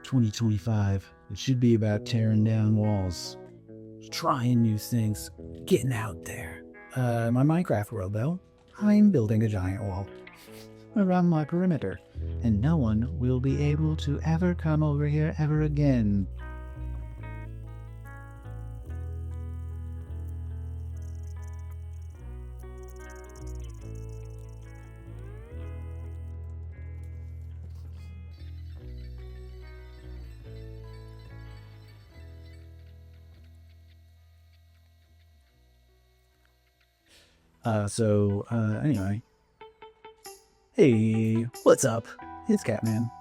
2025. It should be about tearing down walls, trying new things, getting out there. My Minecraft world, though, I'm building a giant wall around my perimeter, and no one will be able to ever come over here ever again. Anyway. Hey, what's up? It's Catman.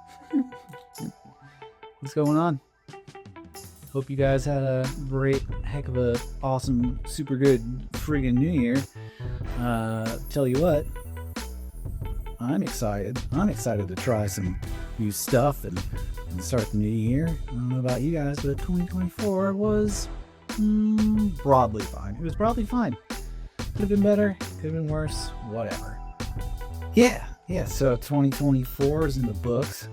What's going on? Hope you guys had a great, heck of a awesome, super good friggin' New Year. Tell you what, I'm excited. I'm excited to try some new stuff and start the new year. I don't know about you guys, but 2024 was broadly fine. It was broadly fine. Could have been better, could have been worse, whatever. Yeah, so 2024 is in the books.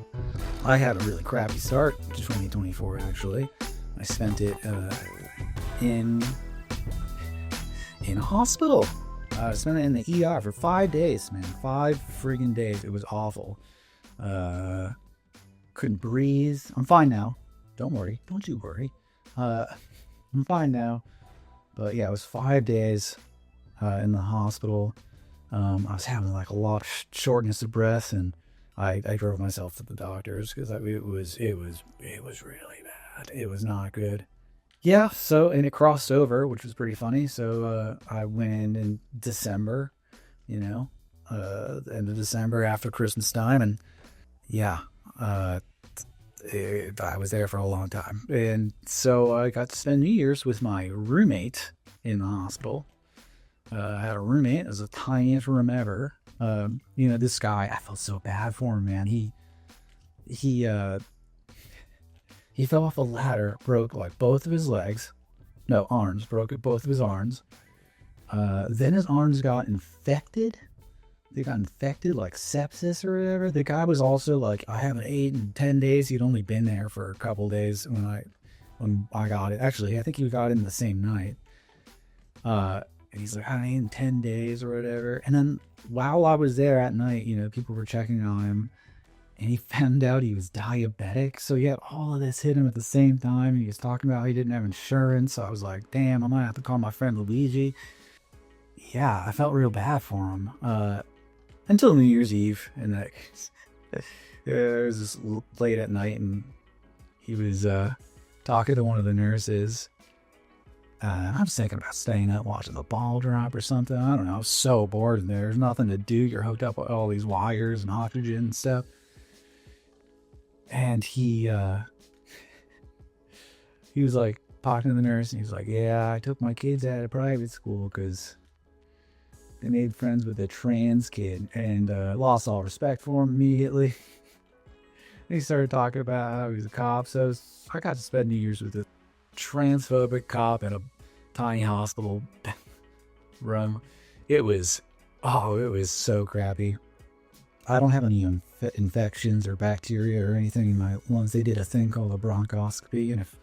I had a really crappy start to 2024, actually. I spent it in a hospital. I spent it in the ER for 5 days, man. 5 friggin' days. It was awful. Couldn't breathe. I'm fine now. Don't worry. Don't you worry. I'm fine now. But yeah, it was 5 days in the hospital. I was having like a lot of shortness of breath, and I drove myself to the doctors because it was really bad. It was not good. Yeah, and it crossed over, which was pretty funny. So I went in December, the end of December after Christmas time, and yeah, I was there for a long time. And so I got to spend New Year's with my roommate in the hospital. I had a roommate. It was the tiniest room ever. This guy, I felt so bad for him, man. He fell off a ladder, broke like both of his legs. No, arms. Broke both of his arms. Then his arms got infected. They got infected like sepsis or whatever. The guy was also like, I haven't eaten in 10 days. He'd only been there for a couple days when I got it. Actually, I think he got it in the same night. And he's like, I ain't in 10 days or whatever. And then while I was there at night, people were checking on him, and he found out he was diabetic. So he had all of this hit him at the same time. He was talking about how he didn't have insurance. So I was like, damn, I might have to call my friend Luigi. Yeah, I felt real bad for him. Until New Year's Eve. And it was just late at night, and he was talking to one of the nurses. I was thinking about staying up watching the ball drop or something. I don't know. I was so bored in there. There's nothing to do. You're hooked up with all these wires and oxygen and stuff. And he was like talking to the nurse, and he was like, yeah, I took my kids out of private school because they made friends with a trans kid, and lost all respect for him immediately. He started talking about how he was a cop. So I got to spend New Year's with a transphobic cop in a tiny hospital room. It was so crappy. I don't have any infections or bacteria or anything in my lungs. They did a thing called a bronchoscopy, and if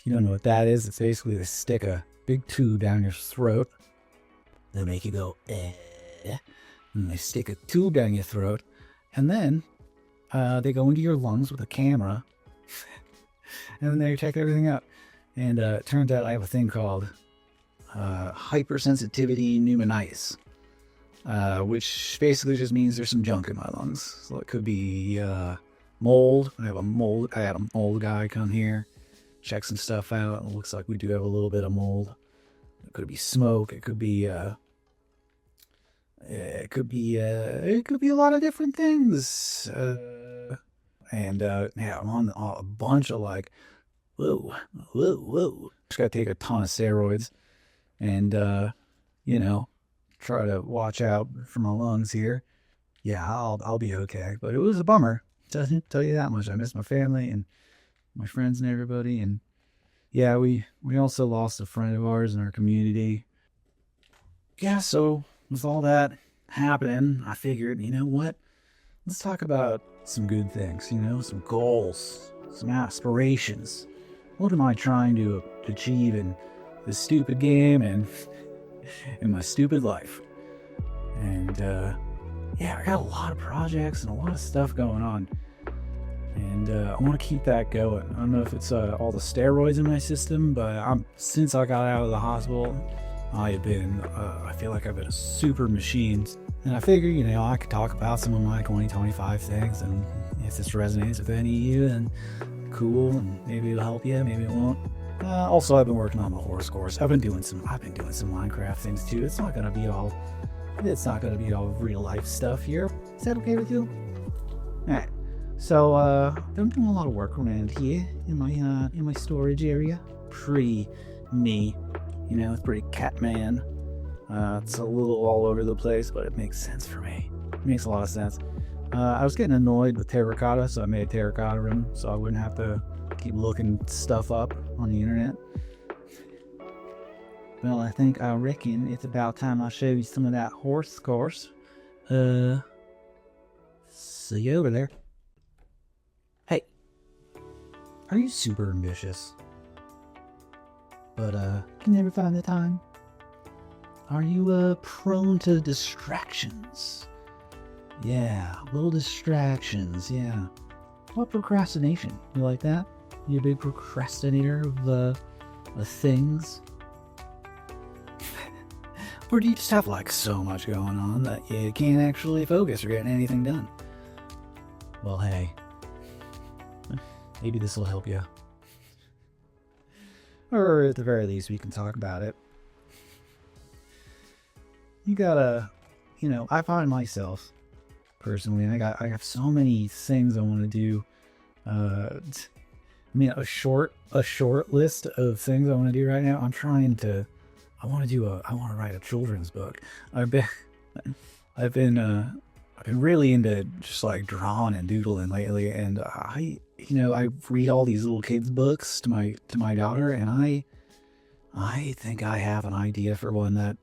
you don't know what that is, it's basically they stick a big tube down your throat. They make you go, and they stick a tube down your throat, and then they go into your lungs with a camera, and then they check everything out. And it turns out I have a thing called hypersensitivity pneumonitis, which basically just means there's some junk in my lungs. So it could be mold. I had a mold guy come here, check some stuff out. It looks like we do have a little bit of mold. It could be smoke. It could be a lot of different things. I'm on a bunch of like, whoa. Just gotta take a ton of steroids and, try to watch out for my lungs here. Yeah, I'll be okay. But it was a bummer. Doesn't tell you that much. I miss my family and my friends and everybody. And yeah, we also lost a friend of ours in our community. Yeah, so with all that happening, I figured, you know what? Let's talk about some good things, some goals. some aspirations. What am I trying to achieve in this stupid game and in my stupid life? And yeah, I got a lot of projects and a lot of stuff going on. And I want to keep that going. I don't know if it's all the steroids in my system, but since I got out of the hospital, I feel like I've been a super machine. And I figure, I could talk about some of my 2025 things, and if this resonates with any of you, then cool, and maybe it'll help you, maybe it won't. Also, I've been working on the horse course. I've been doing some Minecraft things too. It's not gonna be all real life stuff here. Is that okay with you? Alright. So I'm doing a lot of work around here in my storage area. Pretty me. It's pretty Catman. It's a little all over the place, but it makes sense for me. It makes a lot of sense. I was getting annoyed with terracotta, so I made a terracotta room so I wouldn't have to keep looking stuff up on the internet. Well, I reckon it's about time I show you some of that horse course. See you over there. Hey, are you super ambitious, but can never find the time? Are you prone to distractions? Yeah, little distractions, yeah. What procrastination? You like that? You a big procrastinator of things? Or do you just have like so much going on that you can't actually focus or get anything done? Well, hey, maybe this will help you. Or at the very least, we can talk about it. You gotta, I find myself, personally, I have so many things I want to do. A short list of things I want to do right now. I want to write a children's book. I've been really into just like drawing and doodling lately, and I read all these little kids books to my daughter, and I think I have an idea for one that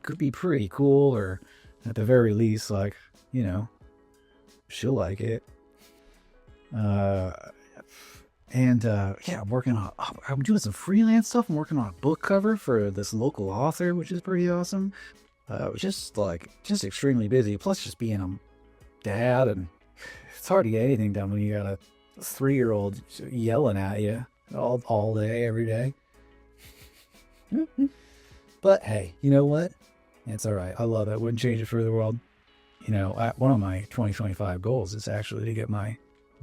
could be pretty cool, or at the very least, like, she'll like it. I'm doing some freelance stuff. I'm working on a book cover for this local author, which is pretty awesome. Just extremely busy. Plus, just being a dad, and it's hard to get anything done when you got a 3-year-old yelling at you all day, every day. But hey, you know what? It's all right. I love it. Wouldn't change it for the world. One of my 2025 goals is actually to get my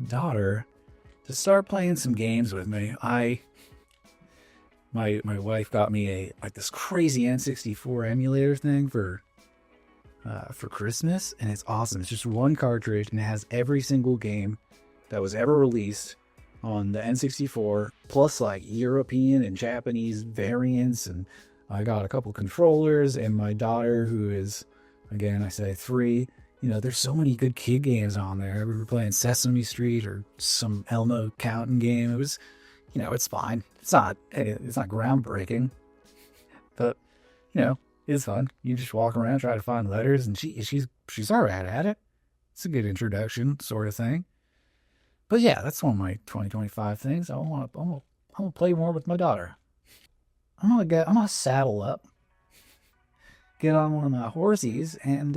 daughter to start playing some games with me. My wife got me this crazy N64 emulator thing for Christmas, and it's awesome. It's just one cartridge, and it has every single game that was ever released on the N64, plus like European and Japanese variants. And I got a couple controllers, and my daughter, who is, again, I say 3, there's so many good kid games on there. We were playing Sesame Street or some Elmo counting game. It was, it's fine. It's not groundbreaking, but, it's fun. You just walk around, try to find letters, and she's all right at it. It's a good introduction sort of thing. But yeah, that's one of my 2025 things. I'm gonna play more with my daughter. I'm gonna saddle up, get on one of my horsies, and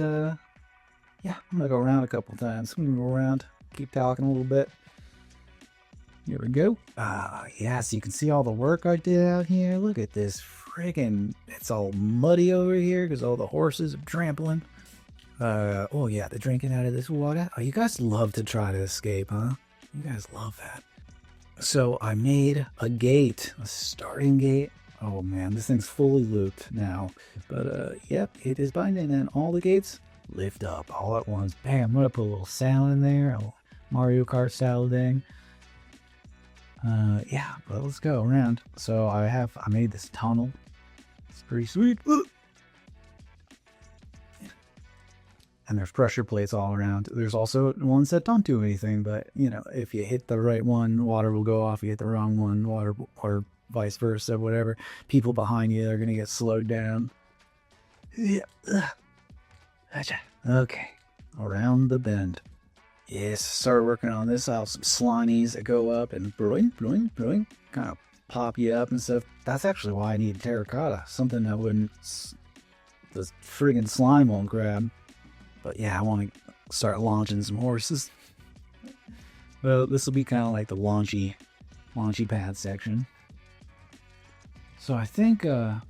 yeah, I'm gonna go around a couple times. I'm gonna go around, keep talking a little bit. Here we go. Yeah, so you can see all the work I did out here. Look at this friggin', it's all muddy over here because all the horses are trampling. Oh yeah, they're drinking out of this water. Oh, you guys love to try to escape, huh? You guys love that. So I made a gate, a starting gate. Oh man, this thing's fully looped now. But yep, it is binding, and all the gates lift up all at once. Bam, I'm gonna put a little sound in there, a little Mario Kart style thing. Yeah, but let's go around. So I made this tunnel. It's pretty sweet. And there's pressure plates all around. There's also ones that don't do anything, but if you hit the right one, water will go off. If you hit the wrong one, water, or vice versa, whatever. People behind you are gonna get slowed down. Yeah. Okay. Around the bend. Yes, started working on this. I have some slimies that go up and brewing, kind of pop you up and stuff. That's actually why I need terracotta. Something that wouldn't, the friggin' slime won't grab. But yeah, I want to start launching some horses. Well, this will be kind of like the launchy pad section. So I think, you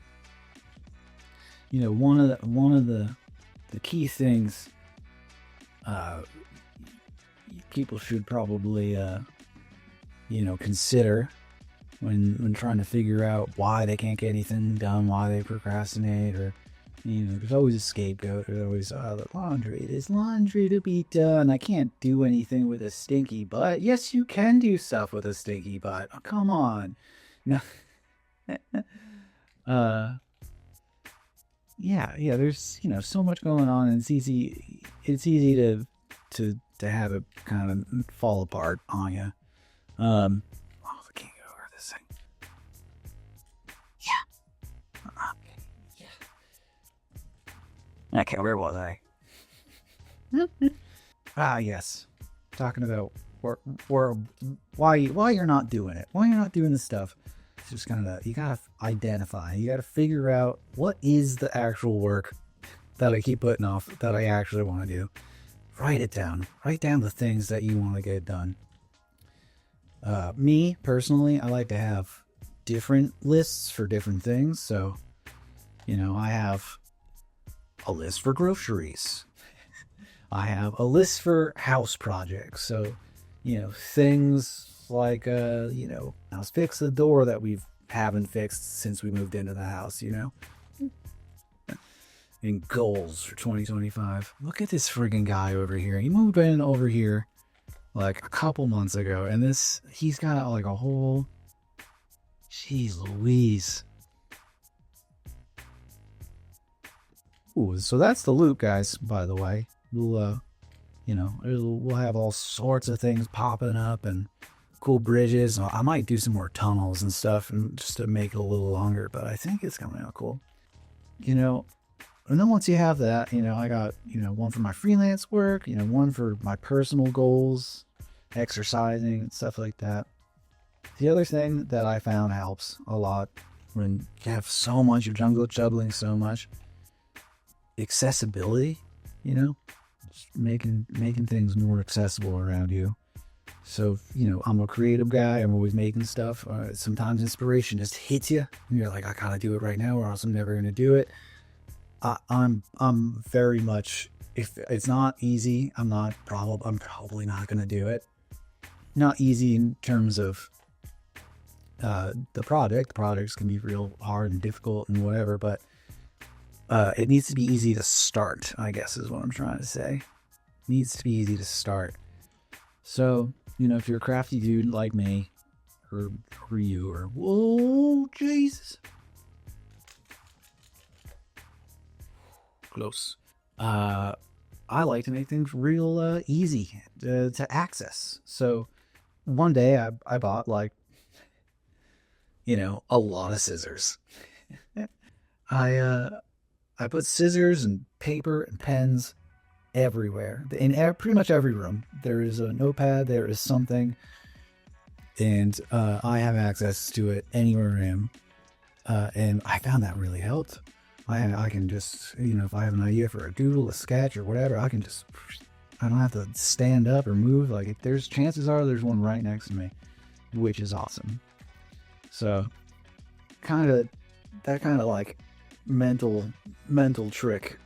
know, one of the key things people should probably you know, consider when trying to figure out why they can't get anything done, why they procrastinate, or, you know, there's always a scapegoat. There's always, the laundry. There's laundry to be done. I can't do anything with a stinky butt. Yes, you can do stuff with a stinky butt. Oh, come on. No. Yeah, there's, you know, so much going on, and it's easy to have it kind of fall apart on you. Oh, I can't get over this thing. Yeah. Yeah. Okay, where was I? Yes. Talking about why you're not doing it. Why you're not doing this stuff. It's just kind of, you gotta identify. You gotta figure out what is the actual work that I keep putting off that I actually want to do. Write it down. Write down the things that you want to get done. Me, personally, I like to have different lists for different things. So, you know, I have a list for groceries. I have a list for house projects. So, you know, things like, you know, let's fix the door that we haven't fixed since we moved into the house, you know? And goals for 2025. Look at this friggin' guy over here. He moved in over here like a couple months ago, and he's got like a whole, jeez Louise. Ooh, so that's the loop, guys, by the way. We'll, you know, we'll have all sorts of things popping up and cool bridges. I might do some more tunnels and stuff, and just to make it a little longer, but I think it's coming out cool. You know, and then once you have that, you know, I got, you know, one for my freelance work, you know, one for my personal goals, exercising and stuff like that. The other thing that I found helps a lot when you have so much, you're jungle juggling so much, accessibility, you know, just making things more accessible around you. So, you know, I'm a creative guy. I'm always making stuff. Sometimes inspiration just hits you and you're like, I gotta do it right now or else I'm never gonna do it. I'm very much, if it's not easy, I'm probably not going to do it. Not easy in terms of the product. The products can be real hard and difficult and whatever, but it needs to be easy to start, I guess is what I'm trying to say. It needs to be easy to start. So, you know, if you're a crafty dude like me, or you, or, whoa, Jesus. Close. I like to make things real easy to access. So one day I bought, like, you know, a lot of scissors. I put scissors and paper and pens everywhere. In pretty much every room. There is a notepad, there is something, and I have access to it anywhere I am. And I found that really helped. I can just, you know, if I have an idea for a doodle, a sketch, or whatever, I don't have to stand up or move. Like, if there's chances are there's one right next to me, which is awesome. So, that kind of like mental trick.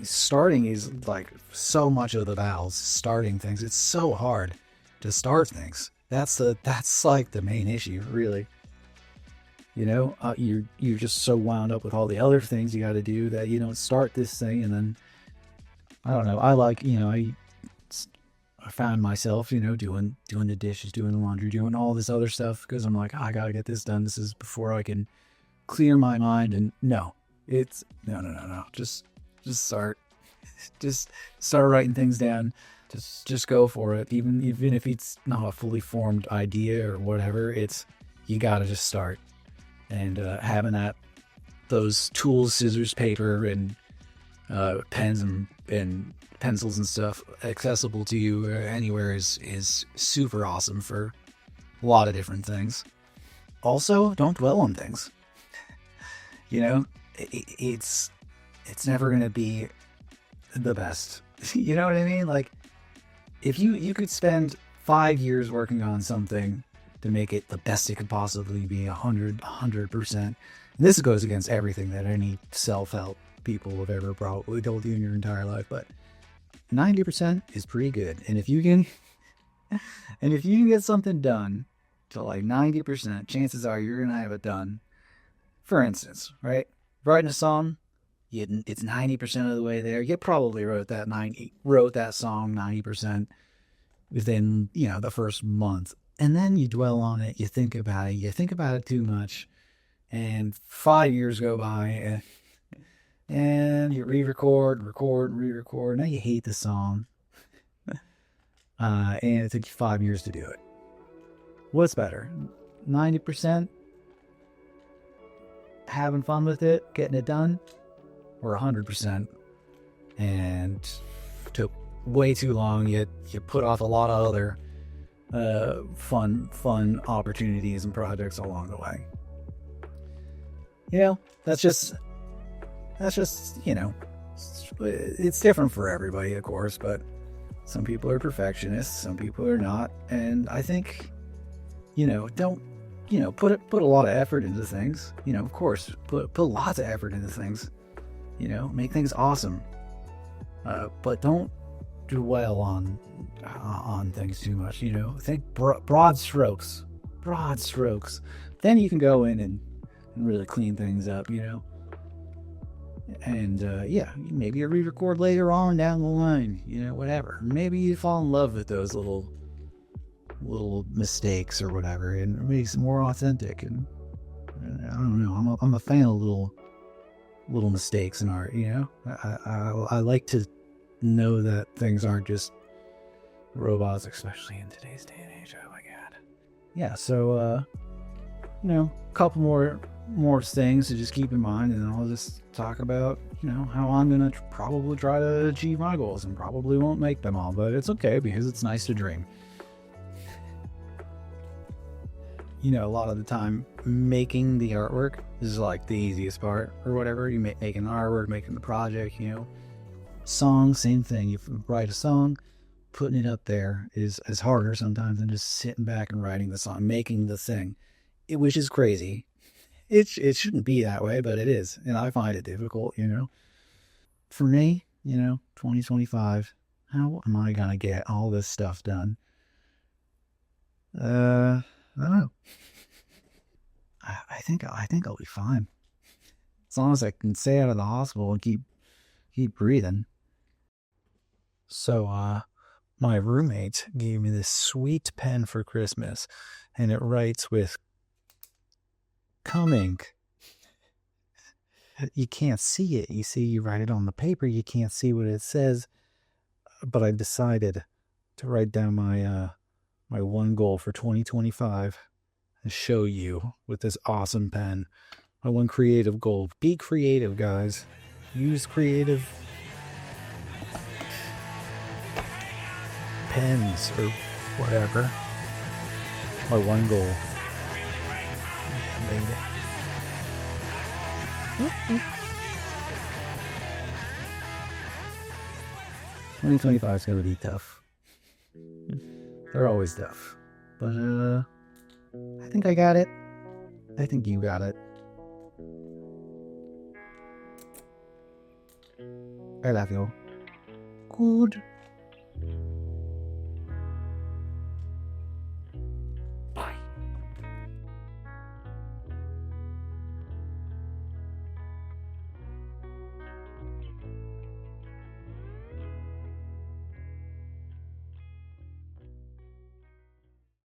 Starting is like so much of the battles. Starting things, it's so hard to start things. That's like the main issue, really. You know, you're just so wound up with all the other things you got to do that you don't start this thing, and then I don't know. I like, you know, I found myself, you know, doing the dishes, doing the laundry, doing all this other stuff because I'm like, oh, I gotta get this done. This is before I can clear my mind. And no. Just start. Just start writing things down. Just go for it. Even if it's not a fully formed idea or whatever, you gotta just start. And having those tools, scissors, paper, and pens and pencils and stuff accessible to you anywhere is super awesome for a lot of different things. Also, don't dwell on things. You know, it's never gonna be the best. You know what I mean? Like, if you could spend 5 years working on something to make it the best it could possibly be, 100%. And this goes against everything that any self-help people have ever probably told you in your entire life, but 90% is pretty good. And if you can get something done to like 90%, chances are you're gonna have it done. For instance, right? Writing a song, it's 90% of the way there. You probably wrote that song 90% within, the first month. And then you dwell on it, you think about it too much, and 5 years go by, and you re-record, re-record. Now you hate the song, and it took you 5 years to do it. What's better? 90% having fun with it, getting it done, or 100% and took way too long. You put off a lot of other fun opportunities and projects along the way. That's just it's different for everybody, of course, but some people are perfectionists, some people are not, and I think don't put a lot of effort into things. Of course, put lots of effort into things. Make things awesome, but don't dwell on things too much. Think broad strokes. Then you can go in and really clean things up. And maybe you re-record later on down the line. Whatever. Maybe you fall in love with those little mistakes or whatever, and it makes it more authentic. And I don't know. I'm a fan of little mistakes in art. I like to know that things aren't just robots, especially in today's day and age. Oh my god. Yeah. So a couple more things to just keep in mind, and I'll just talk about how I'm gonna probably try to achieve my goals, and probably won't make them all, but it's okay because it's nice to dream. A lot of the time making the artwork is like the easiest part or whatever. You making the artwork, making the project. Song, same thing. You write a song, putting it up there is harder sometimes than just sitting back and writing the song, making the thing, which is crazy. It shouldn't be that way, but it is, and I find it difficult. For me, 2025, how am I gonna get all this stuff done? I don't know. I think I'll be fine, as long as I can stay out of the hospital and keep breathing. So, my roommate gave me this sweet pen for Christmas, and it writes with cum ink. You can't see it. You write it on the paper. You can't see what it says. But I've decided to write down my one goal for 2025 and show you with this awesome pen. My one creative goal. Be creative, guys. Use creative pens or whatever. My one goal. I made it. 2025 is going to be tough. They're always tough. But, I think I got it. I think you got it. I love you. Good